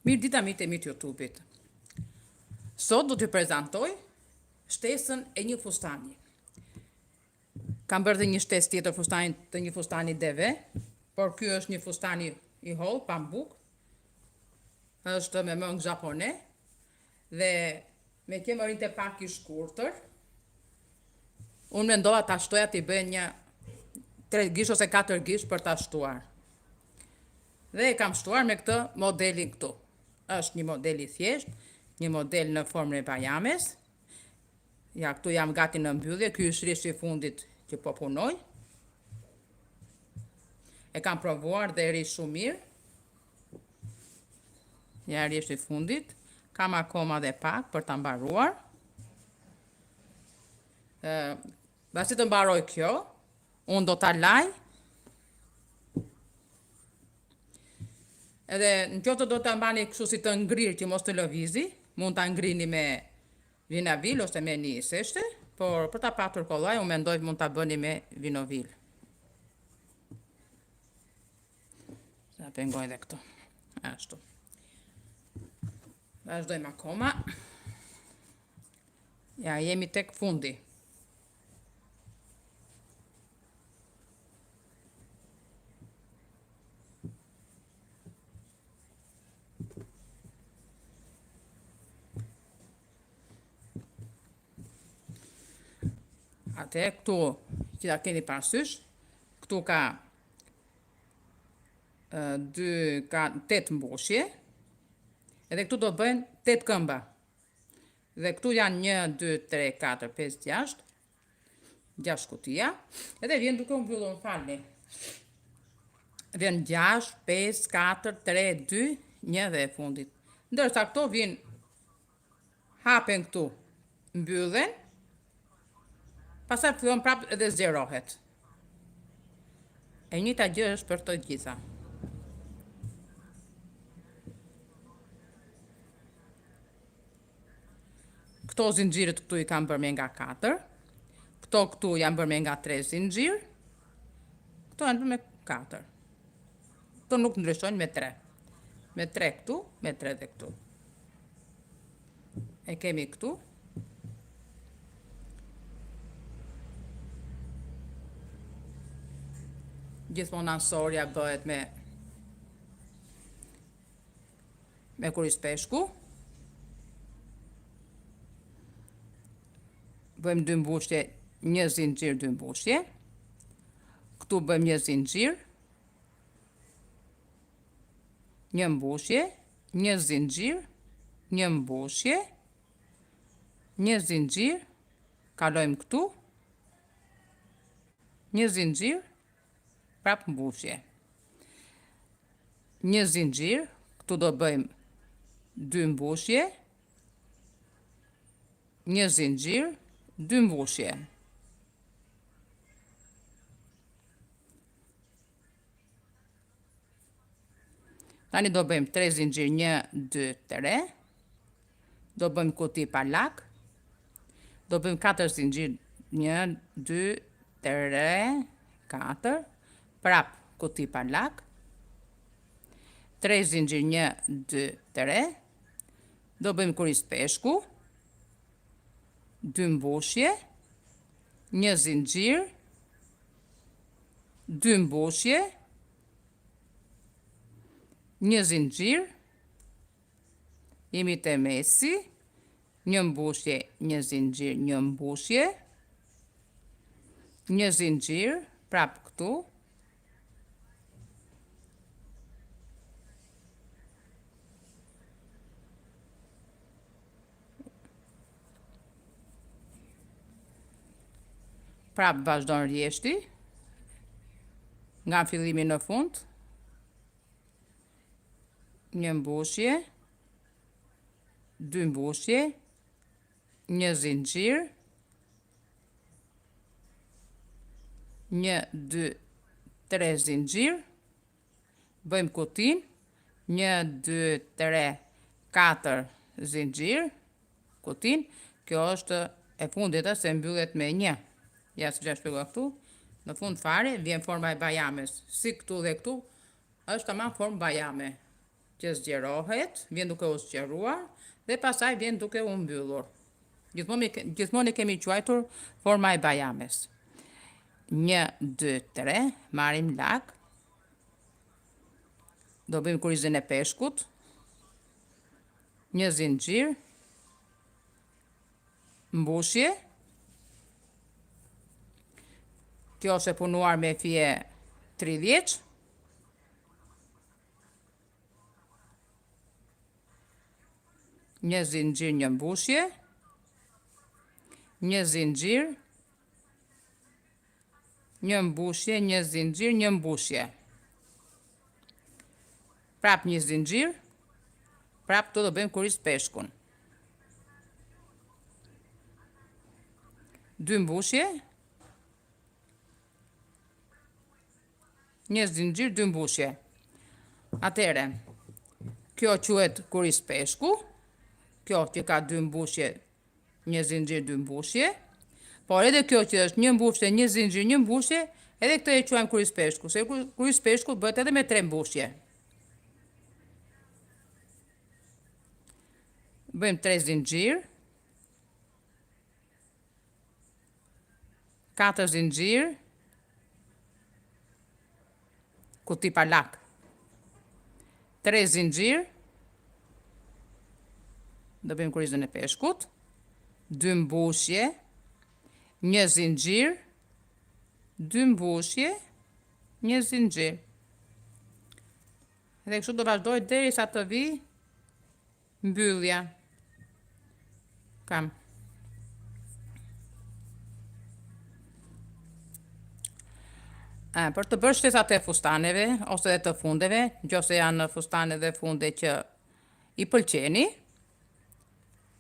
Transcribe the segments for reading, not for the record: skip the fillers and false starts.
Mirë dita mi të YouTube-it. Sot do t'ju prezantoj shtesën e një fustani. Kam bërë dhe një shtesë tjetër të një fustani DV, por ky është një fustani i holl, pambuk. Është me mëng japone dhe me kemërin të pak i shkurtër. Unë mendova ta shtoja t'i bëj një 3 gish ose 4 gish për ta shtuar. Dhe e kam shtuar me këtë modelin këtu. Është një model i thjesht, një model në formën e bajames. Ja, këtu jam gati në mbyllje, ky është rishti i fundit që po punoj. E kam provuar dhe ri shumë mirë. Ja, rishti i fundit. Kam akoma dhe pak për ta mbaruar. Pasi të mbaroj kjo, unë do ta laj. Edhe në qoftë do ta mbani kështu si të ngrirë që mos të lëvizi, mund ta ngrini me vinavil ose me një seshte, por për ta patur kollaj, unë mendoj mund ta bëni me vinovil. Sa pengoj dhe këto. Ashtu. Vazhdojmë akoma. Ja, jemi tek fundi. Ate, këtu që da keni parasysh, këtu ka 8 mbushje, edhe këtu do bëjnë 8 këmba. Dhe këtu janë 1, 2, 3, 4, 5, 6, 6 kutia, edhe vjen duke unë mbyllur, falni. Vjen 6, 5, 4, 3, 2, 1 dhe e fundit. Ndërsa këto vjen hapen këtu, mbyllen, pastaj fillon prapë edhe zerohet. E njëjta gjë është për të gjitha. Këto zinxhirët këtu i kam bërë me nga 4. Këto këtu janë bërë me nga 3 zinxhir. Këto janë bërë me 4. Këto nuk ndryshojnë me 3. Me 3 këtu, me 3 dhe këtu. E kemi këtu. Gjithmonë ansorja bëhet me kuris peshku. Bëjmë 2 mbushje, 1 zinxhir, 2 mbushje. Këtu bëjmë 1 zinxhir, 1 mbushje, 1 zinxhir, 1 mbushje, 1 zinxhir, kalojmë këtu, 1 zinxhir, prap mbushje. 1 zinxhir, këtu do bëjmë 2 mbushje, 1 zinxhir, 2 mbushje. Tani do bëjmë 3 zinxhir, 1, 2, 3. Do bëjmë kuti pa lak. Do bëjmë 4 zinxhir, 1, 2, 3, 4. Prap kuti pa lak. 3 zinxhir, 1, 2, 3. Do bëjmë kuris peshku. 2 mbushje. 1 zinxhir. 2 mbushje. 1 zinxhir. Jemi te mesi. 1 mbushje, 1 zinxhir, 1 mbushje. 1 zinxhir, prap këtu. Prap vazhdon rjeshti, nga fillimi në fund, 1 mbushje, 2 mbushje, 1 zinxhir, 1, 2, 3 zinxhir, bëjmë kutin, 1, 2, 3, 4 zinxhir, kutin, kjo është e fundit se mbyllet me 1. Ja, si që shpjegoj këtu, në fund fare vjen forma e bajames. Si këtu dhe këtu, është tamam formë bajame. që zgjerohet, vjen duke u zgjeruar dhe pastaj vjen duke u mbyllur. Gjithmonë e kemi quajtur forma e bajames. 1, 2, 3, marrim lak. Do bëjmë kurizën e peshkut. Një zinxhir. Mbushje. Kjo është e punuar me fije 30. Një zinxhir, një mbushje. Një zinxhir. Një mbushje, një zinxhir, një mbushje. Prap një zinxhir. Prap këtu do bëjmë kuriz peshkun. 2 mbushje. Një zinxhir, 2 mbushje. Atëre, kjo quhet kuriz peshku. Kjo që ka 2 mbushje, një zinxhir, 2 mbushje. Por edhe kjo që është 1 mbushje, 1 zinxhir, 1 mbushje, edhe këtë e quajmë kuriz peshku. Se kuriz peshku bëhet edhe me 3 mbushje. Bëjmë 3 zinxhir. 4 zinxhir. Kuti pa lak. 3 zinxhir. Do bëjmë kurizën e peshkut. 2 mbushje. 1 zinxhir. 2 mbushje. 1 zinxhir. Dhe kështu do vazhdoj derisa të vi mbyllja. Kam. Për të bërë shtesat e fustaneve ose dhe të fundeve, nëse janë fustane dhe funde që i pëlqeni,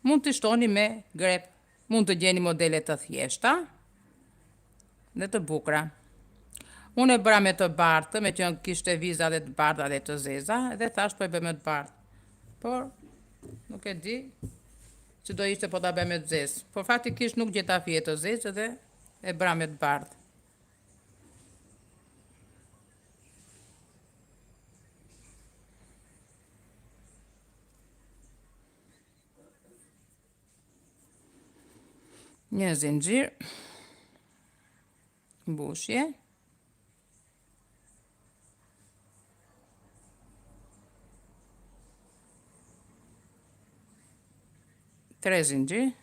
mund të shtoni me grep. Mund të gjeni modele të thjeshta dhe të bukura. Unë e bëra me të bardhë, me që kishte viza dhe të bardha dhe të zeza, dhe thash po e bëj me të bardhë. Por nuk e di që do ishte po ta bëj me të zezë. Por faktikisht nuk gjeta fije të zezë dhe e bëra me të bardhë. Një zinxhir. Mbushje. Tre zinxhir.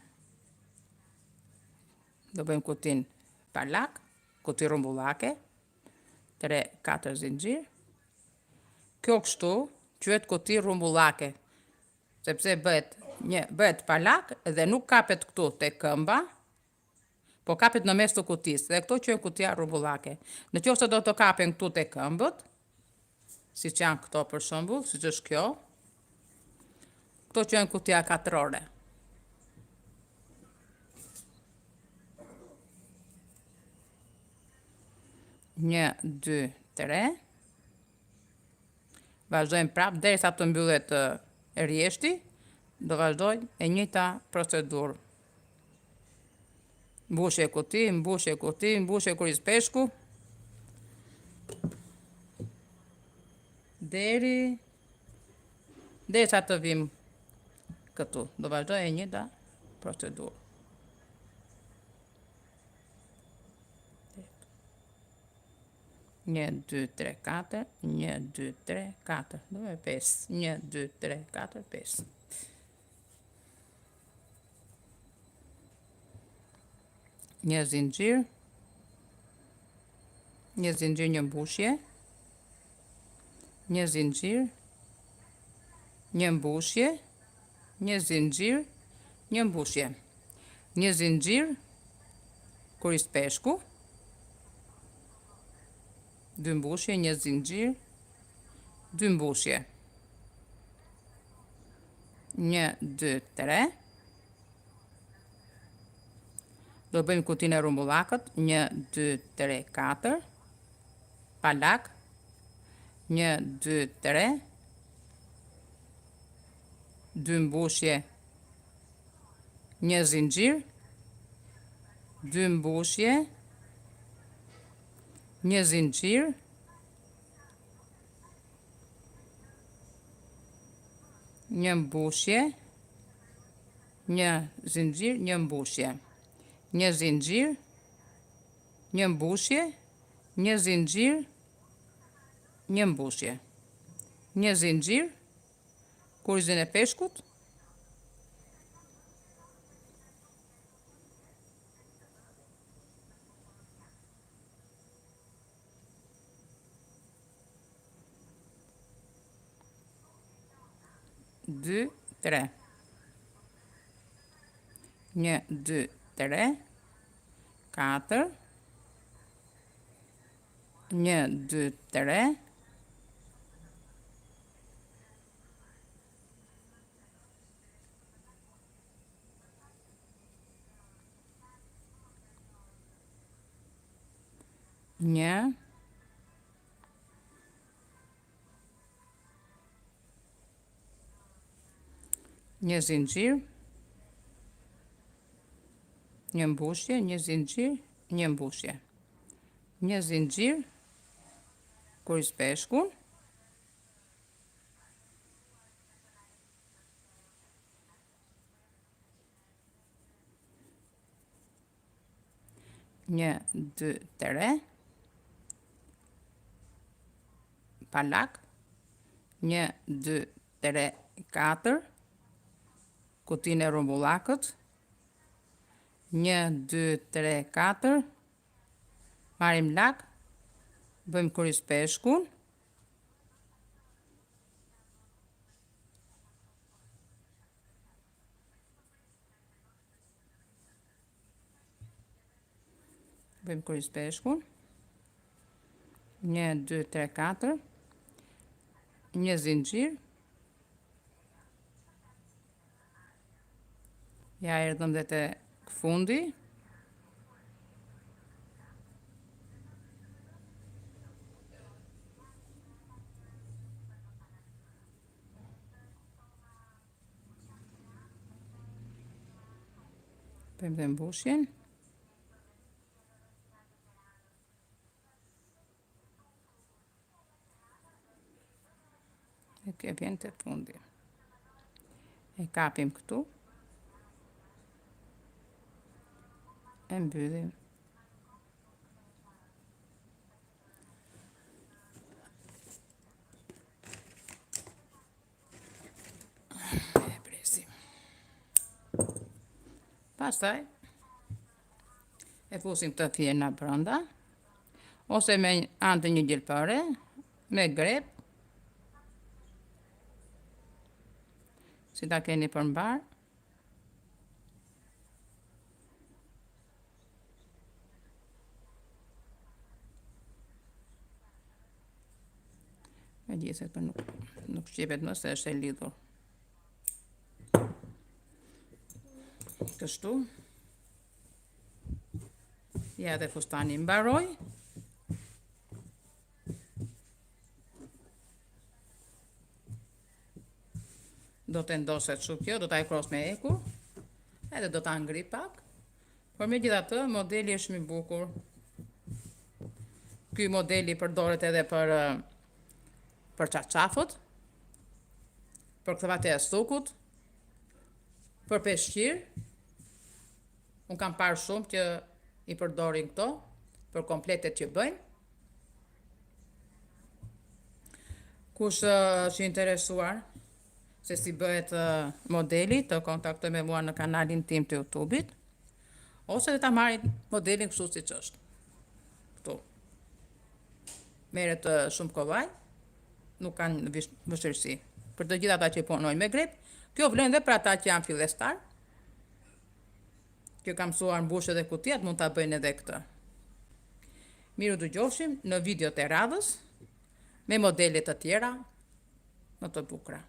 Do bëjmë kutin pa lak, kuti rumbullake. 3, 4 zinxhir. Kjo kështu quhet kuti rumbullake, sepse bëhet pa lak dhe nuk kapet këtu te këmba, po kapet në mes të kutisë, dhe këto quhen kutia rumbullake. Në qoftë se do të kapen këtu te këmbët, siç janë këto për shembull, siç është kjo, këto quhen kutia katrore. Një, 2, 3. Vazhdojmë prapë derisa të mbyllet rjeshti, do vazhdoj e njëjta procedurë. Mbushje kuti, mbushje kuti, mbushje kuriz peshku. Derisa të vim këtu, do vazhdoj e njëjta procedurë. 1, 2, 3, 4, 1, 2, 3, 4, 5, 1, 2, 3, 4, 5. Një zinxhir, një mbushje, një zinxhir, një mbushje, një zinxhir, një mbushje. Një zinxhir, kuriz peshku, 2 mbushje, një zinxhir, 2 mbushje. 1, 2, 3. Do bëjmë kutinë e rumbullakët. 1, 2, 3, 4. Pa lak. 1, 2, 3. 2 mbushje. Një zinxhir. 2 mbushje. Një zinxhir. një mbushje, një zinxhir, një mbushje, një zinxhir, një mbushje, një zinxhir, një mbushje, një zinxhir, kurrizin e peshkut, dy, tre, një, dy, tre, katër, një, dy, tre, një, një zinxhir, një mbushje, një zinxhir, një mbushje, një zinxhir, kurriz peshkun, një, dy, tre, palak, një, dy, tre, katër, kutinë e rumbullakët, një, dy, tre, katër, marrim lak, bëjmë kurriz peshkun, bëjmë kurriz peshkun, një, dy, tre, katër, një zinxhir, ja erdhëm dhe te fundi, bëjmë dhe mbushjen, e kjo vjen te fundi, e kapim këtu, e mbyllim. E presim. Pastaj e fusim të thjerna brenda, ose me anë të një gjelpare, me grep, si ta keni përmbar. Megjithatë nuk shqipet më se është e lidhur. Kështu. Ja dhe fustani mbaroi. Do të ndoset kështu kjo, do ta ekros me ekur, edhe do ta ngri pak. Por megjithatë, modeli është më i bukur. Ky modeli përdoret edhe për çarçafët, për kthevate e stukut, për peshqir. Unë kam parë shumë që i përdorin këto, për kompletet që bëjnë. Kush është interesuar se si bëhet modeli, të kontaktoj me mua në kanalin tim të YouTube-it, ose dhe ta marrin modelin kështu siç është. Këtu. Merret shumë kollaj, nuk kanë vështirësi. Për të gjithë ata që punojnë me grep, kjo vlen dhe për ata që janë fillestar. Kjo kam mësuar mbushjet dhe kutijat, mund ta bëjnë edhe këtë. Miru dëgjofshim në videot e radhës me modele të tjera më të bukura.